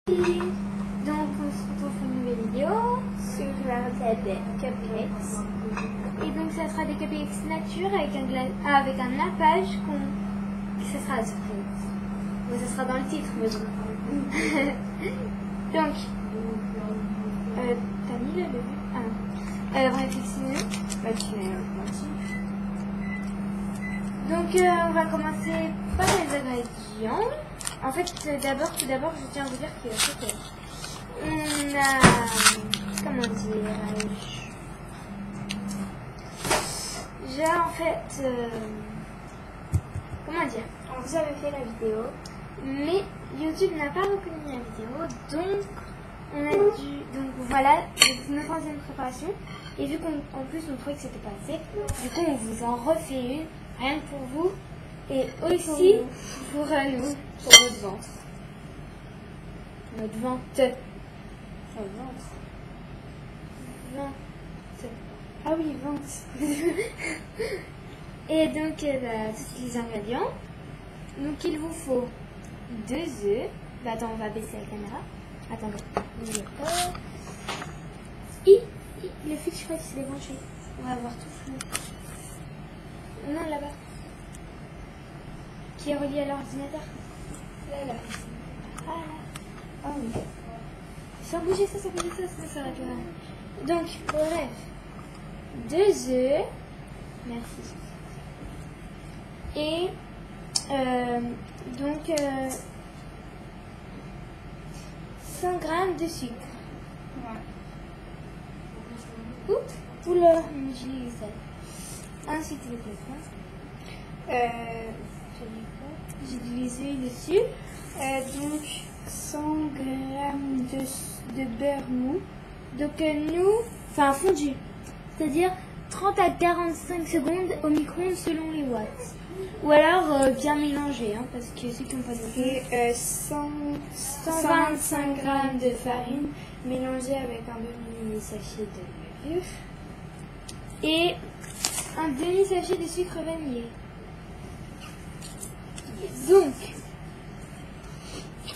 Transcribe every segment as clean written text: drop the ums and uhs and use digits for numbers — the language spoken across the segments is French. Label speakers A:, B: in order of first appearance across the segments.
A: Donc on se retrouve pour une nouvelle vidéo sur la recette des cupcakes. Et donc ça sera des cupcakes nature avec un nappage ça sera la surprise. Bon, ça sera dans le titre, mais bon. Donc, t'as mis le début? Ah non. Bref, excusez-nous. Donc on va commencer par les ingrédients. En fait, tout d'abord, je tiens à vous dire qu'on a, comment dire, j'ai en fait, comment dire, on vous avait fait la vidéo, mais YouTube n'a pas reconnu la vidéo, donc on a dû, donc voilà, c'est notre troisième préparation, et vu qu'en plus on trouvait que c'était pas assez, du coup on vous en refait une, rien que pour vous. Et aussi pour nous, pour notre ventre. Notre ventre. Ah oui, ventre. Et donc, tous les ingrédients. Donc, il vous faut 2 œufs. Bah, attends, on va baisser la caméra. Attendez. Le fixe, je crois qu'il s'est débranché. On va voir tout flou. Non, là-bas. Qui est relié à l'ordinateur. Là. Ah là. Oh oui. Sans bouger ça s'arrête là. Donc, bref. 2 œufs. Merci. Et donc 100 grammes de sucre. Ouais. Oula, j'ai mis ça. Ensuite le pétrin. J'ai glissé dessus. Donc 100 grammes de beurre mou. Donc fondu. C'est-à-dire 30 à 45 secondes au micro-ondes selon les watts. Ou alors bien mélangé, hein, parce que ceux qui n'ont pas de
B: et 125 grammes de farine mélangée avec un demi-sachet de levure.
A: Et un demi-sachet de sucre vanillé. Donc,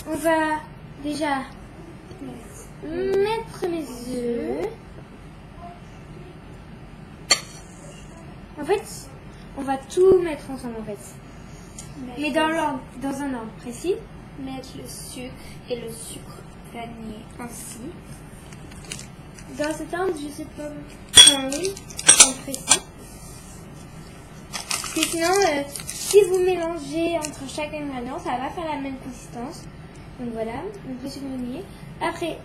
A: on va déjà mettre mes œufs. En fait, on va tout mettre ensemble en fait. Mais dans un ordre précis.
B: Mettre le sucre et le sucre vanillé ainsi.
A: Dans cet ordre, je sais pas. Oui, en précis. Parce que sinon, si vous mélangez entre chaque ingrédient, ça va faire la même consistance. Donc voilà, donc le sucre vanillé. Après,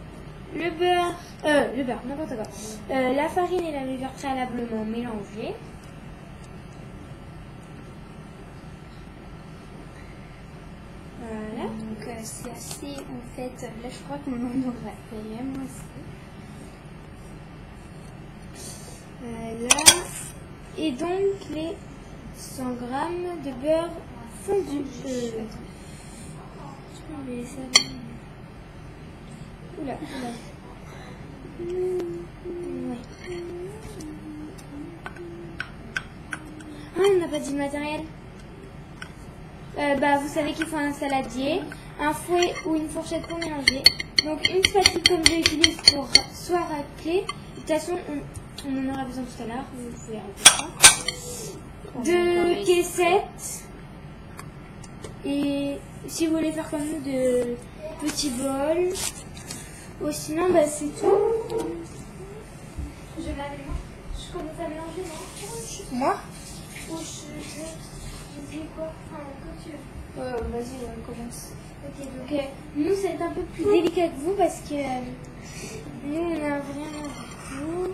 A: le beurre, n'importe quoi. La farine et la levure préalablement mélangées. Voilà.
B: Donc c'est assez, en fait, là je crois que mon nom devrait payer, moi aussi.
A: Là. Et donc les 100 grammes de beurre fondu. Je vais laisser. Oula. Ouais. Ah, on n'a pas dit le matériel. Vous savez qu'il faut un saladier, un fouet ou une fourchette pour mélanger. Donc une spatule comme j'utilise pour soit racler. De toute façon, on en aura besoin tout à l'heure. Vous pouvez racler ça. 2 caissettes. Et si vous voulez faire comme nous, de petits bols. Ou sinon, c'est tout. Je commence à mélanger, non?
B: Moi
A: Ou je dis quoi? Enfin, quand tu veux.
B: Vas-y, on commence.
A: Ok, donc nous, c'est un peu plus délicat que vous parce que nous, on a vraiment beaucoup.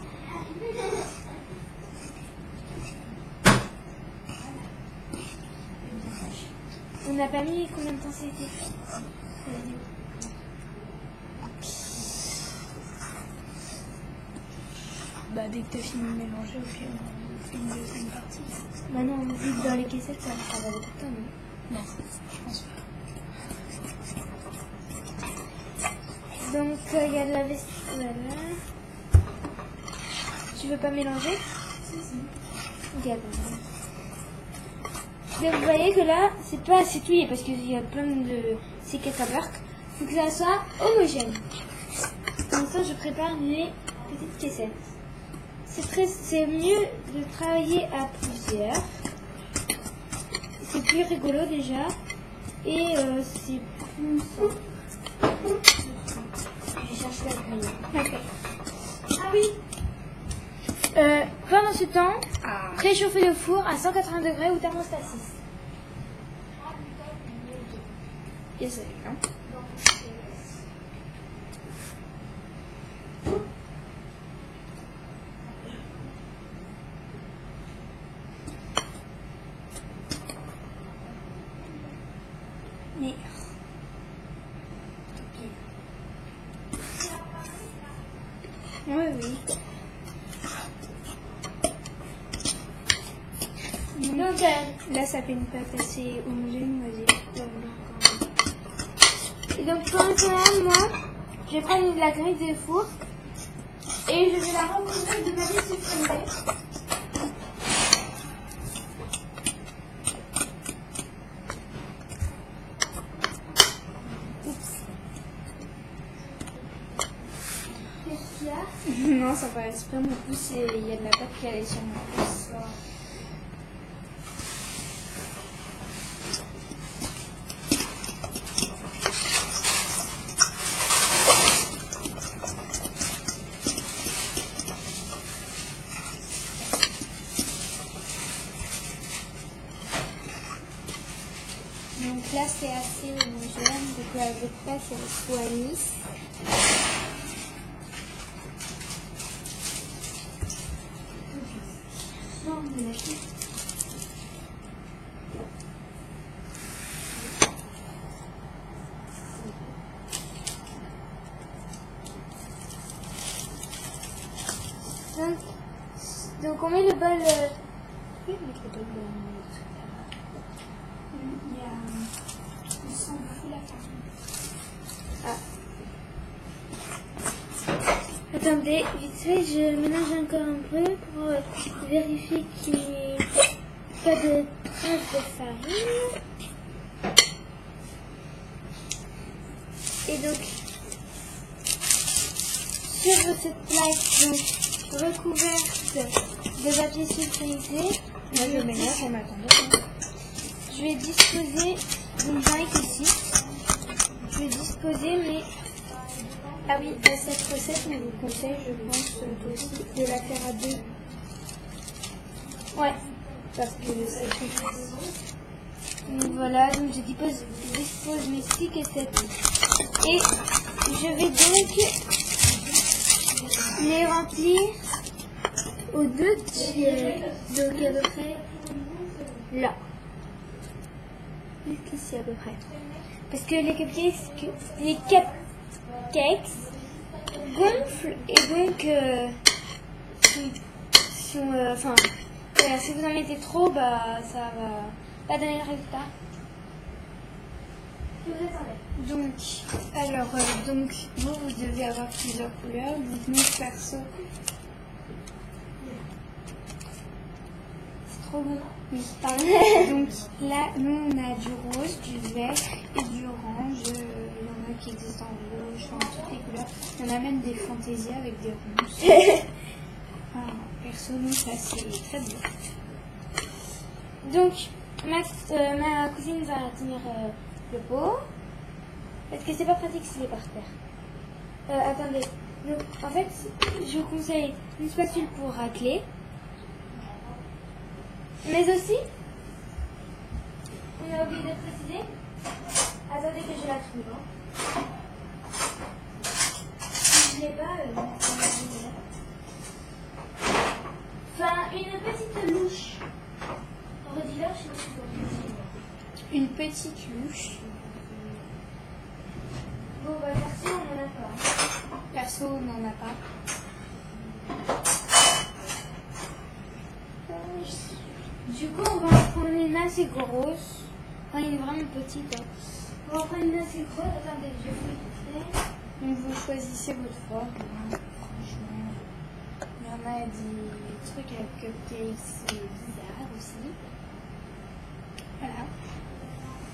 A: On n'a pas mis combien de temps c'était.
B: Dès que tu as fini de mélanger, on fait une deuxième partie.
A: Bah non, vu que dans les caissettes, ça va beaucoup de temps, non?
B: Non, je pense pas.
A: Donc, il y a de la vaisselle. Voilà. Tu veux pas mélanger?
B: Si.
A: Ok, attends. Donc, vous voyez que là, c'est pas assez touillé parce qu'il y a plein de séquettes à beurre. faut que ça soit homogène. Pour l'instant, je prépare mes petites caissettes. C'est mieux de travailler à plusieurs. C'est plus rigolo déjà. Et c'est plus simple. Je cherche la grille. Ok. Ah oui. Pendant ce temps, préchauffer le four à 180 degrés ou thermostat 6. Et c'est hein. Oui, oui. Donc
B: Là, ça fait une pâte assez homogène, moi
A: et donc pour ce moment, moi, je vais prendre la grille de four et je vais la recouvrir de papier sulfurisé. Qu'est-ce qu'il y a?
B: Non, ça paraît pas mon pouce et il y a de la pâte qui allait sur mon pouce. Donc là, c'est assez homogène, donc la pâte elle soit lisse.
A: Donc on met le bol.
B: Il s'en fout la farine.
A: Attendez, vite fait, je mélange encore un peu pour vérifier qu'il n'y ait pas de traces de farine. Et donc, sur cette plaque donc, recouverte de papier sulfurisé,
B: Moi, je mélange en attendant.
A: je vais disposer, donc j'en ai ici, je vais disposer mes...
B: Ah oui, cette recette, on vous conseille, je pense, aussi de la faire à deux.
A: Ouais.
B: Parce que c'est très facile.
A: Donc voilà, donc je dispose mes 6 caissettes. Et je vais donc les remplir aux 2 tiers. Donc à peu près là. Ici à peu près. Parce que les cupcakes gonflent et donc enfin voilà, si vous en mettez trop, bah ça va pas donner le résultat.
B: Donc, alors, donc vous devez avoir plusieurs couleurs. Donc, nous, perso,
A: C'est trop bon.
B: oui, pardon. Donc, là, nous, on a du rose, du vert et du orange. Il y en a qui existent en rouge, en toutes les couleurs. Il y en a même des fantaisies avec des ronces. Perso, nous, ça, c'est très bien.
A: Donc, ma cousine va tenir le pot. Parce que c'est pas pratique s'il est par terre. Attendez. Donc, en fait, je vous conseille une spatule pour racler. Mais aussi, on a oublié de préciser. Attendez que je la trouve. Hein. Si je l'ai pas, enfin, une petite louche. Redis-leur, je sais pas si c'est
B: Une petite louche.
A: bon, bah, perso, on n'en a pas.
B: Perso, on n'en a pas.
A: Du coup, on va en prendre une assez grosse. Enfin, une vraiment petite. Hein. On va en prendre une assez grosse. Attendez, je vais vous montrer.
B: Donc, vous choisissez votre forme. Franchement, il y en a des trucs avec cupcakes, c'est bizarre aussi. Voilà.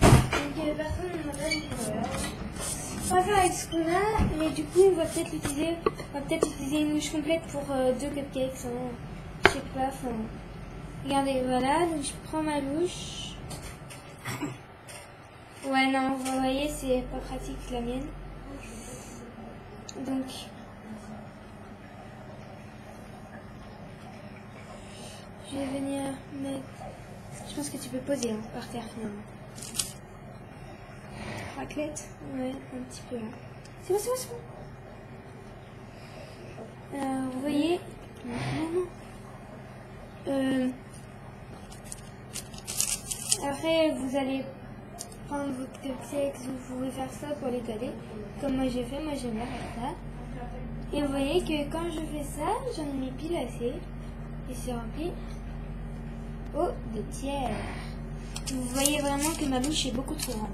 A: Donc, personne n'en a pas une couleur. On va faire avec ce qu'on a, mais du coup, on va peut-être utiliser une louche complète pour 2 cupcakes. Je sais pas, enfin. Regardez, voilà, donc je prends ma louche. Ouais, non, vous voyez, c'est pas pratique la mienne. Donc, je vais venir mettre. Je pense que tu peux poser hein, par terre finalement. Raclette? Ouais, un petit peu là. C'est bon, c'est bon, c'est bon. Vous voyez? Non. Après, vous allez prendre vos cupcakes, vous pouvez faire ça pour les coller. Comme moi j'ai fait, moi j'aime bien faire ça. Et vous voyez que quand je fais ça, j'en ai mis pile assez. Et c'est rempli au 2/3. Vous voyez vraiment que ma louche est beaucoup trop grande.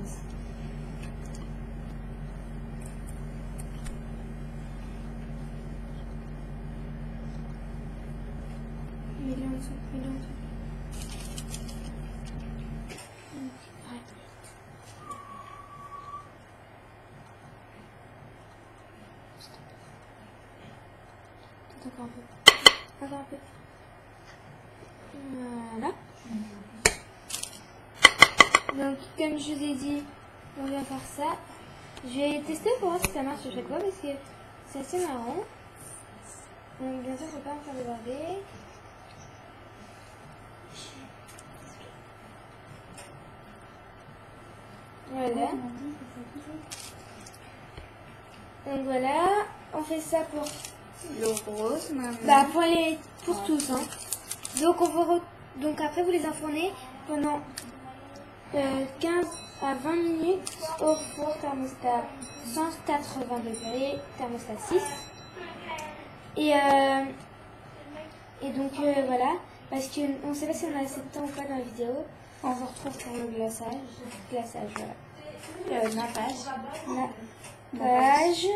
A: Mets-le en dessous, mets-le en dessous. Encore un peu. Encore un peu. Voilà. Donc, comme je vous ai dit, on vient faire ça. Je vais tester pour voir si ça marche à chaque fois parce que c'est assez marrant. Donc, bien sûr, il ne faut pas en faire déborder. Voilà. Donc voilà, on fait ça pour
B: Le rose, maman.
A: bah pour tous hein. Donc après vous les enfournez pendant 15 à 20 minutes au four thermostat 180 degrés, thermostat 6. Et donc voilà, parce qu'on ne sait pas si on a assez de temps ou pas dans la vidéo. On se retrouve pour le glaçage. Glaçage, voilà.
B: Nappage.
A: Nappage.